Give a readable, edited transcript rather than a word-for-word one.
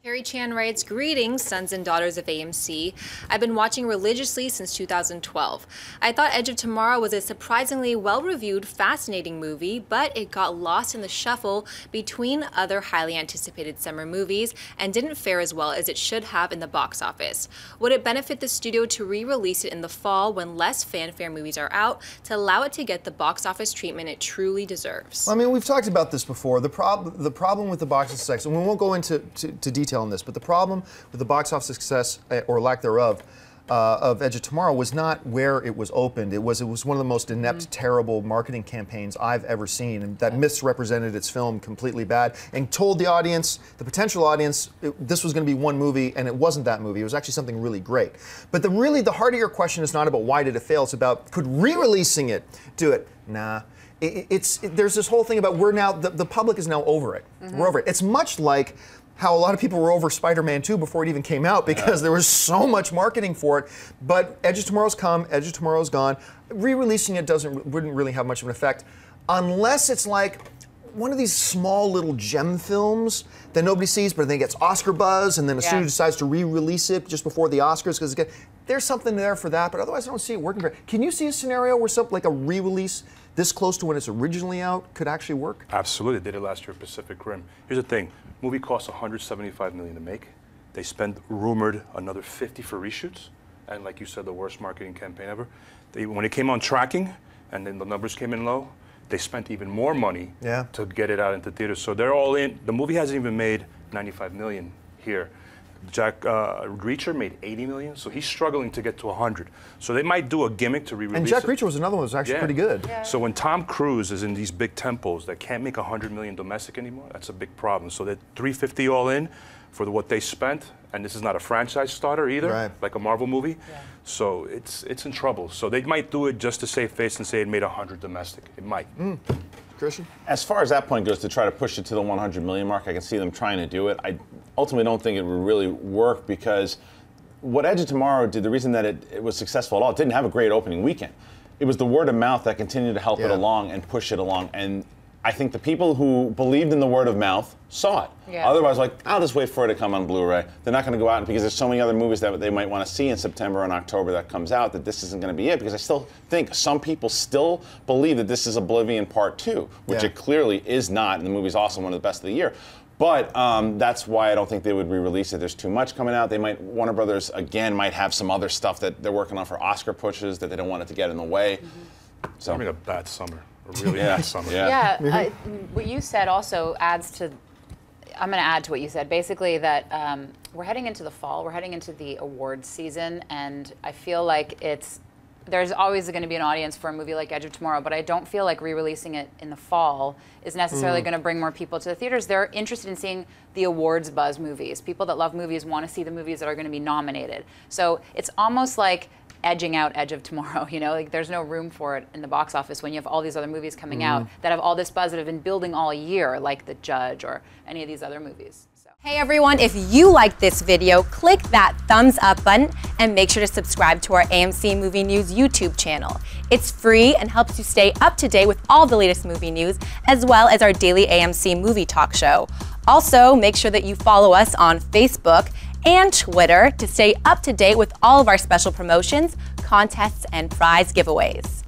Harry Chan writes, "Greetings, sons and daughters of AMC. I've been watching religiously since 2012. I thought Edge of Tomorrow was a surprisingly well-reviewed, fascinating movie, but it got lost in the shuffle between other highly anticipated summer movies and didn't fare as well as it should have in the box office. Would it benefit the studio to re-release it in the fall when less fanfare movies are out to allow it to get the box office treatment it truly deserves?" I mean, we've talked about this before. The problem with the box office success, and we won't go into detail on this, but the problem with the box office success, or lack thereof, of Edge of Tomorrow was not where it was opened. It was one of the most inept, terrible marketing campaigns I've ever seen, and that misrepresented its film completely bad and told the audience, the potential audience, this was going to be one movie, and it wasn't that movie. It was actually something really great. But the heart of your question is not about why did it fail. It's about, could re-releasing it do it? Nah. There's this whole thing about the public is now over it. We're over it. It's much like how a lot of people were over Spider-Man 2 before it even came out because there was so much marketing for it. But Edge of Tomorrow's come, Edge of Tomorrow's gone. Re-releasing it wouldn't really have much of an effect unless it's like one of these small little gem films that nobody sees, but then it gets Oscar buzz, and then a studio decides to re-release it just before the Oscars because there's something there for that. But otherwise, I don't see it working very. Can you see a scenario where something like a re-release this close to when it's originally out could actually work? Absolutely, they did it last year at Pacific Rim. Here's the thing, movie costs $175 million to make. They spent, rumored, another 50 for reshoots, and like you said, the worst marketing campaign ever. When it came on tracking, and then the numbers came in low, they spent even more money to get it out into theaters. So they're all in. The movie hasn't even made $95 million here. Jack Reacher made $80 million, so he's struggling to get to 100. So they might do a gimmick to re-release it. And Jack Reacher was another one that was actually pretty good. Yeah. So when Tom Cruise is in these big tempos that can't make $100 million domestic anymore, that's a big problem. So they're $350 all in for what they spent, and this is not a franchise starter either, like a Marvel movie. So it's in trouble. So they might do it just to save face and say it made 100 domestic. It might. Christian? As far as that point goes, to try to push it to the 100 million mark, I can see them trying to do it. I ultimately don't think it would really work because what Edge of Tomorrow did, the reason that it was successful at all, it didn't have a great opening weekend. It was the word of mouth that continued to help it along and push it along. And I think the people who believed in the word of mouth saw it. Otherwise, like, I'll just wait for it to come on Blu-ray. They're not going to go out because there's so many other movies that they might want to see in September and October that comes out that this isn't going to be it. Because I still think some people still believe that this is Oblivion Part 2, which it clearly is not, and the movie's also one of the best of the year. But that's why I don't think they would re-release it. There's too much coming out. Warner Brothers, again, might have some other stuff that they're working on for Oscar pushes that they don't want it to get in the way. So having a bad summer. Really bad summer. What you said also adds to, I'm going to add to what you said, basically that we're heading into the fall, we're heading into the awards season, and I feel like there's always going to be an audience for a movie like Edge of Tomorrow, but I don't feel like re-releasing it in the fall is necessarily going to bring more people to the theaters. They're interested in seeing the awards buzz movies. People that love movies want to see the movies that are going to be nominated. So it's almost like edging out Edge of Tomorrow, you know, like there's no room for it in the box office when you have all these other movies coming out that have all this buzz that have been building all year, like The Judge or any of these other movies. So. Hey everyone, if you liked this video, click that thumbs up button and make sure to subscribe to our AMC Movie News YouTube channel. It's free and helps you stay up to date with all the latest movie news, as well as our daily AMC movie talk show. Also, make sure that you follow us on Facebook and Twitter to stay up to date with all of our special promotions, contests, and prize giveaways.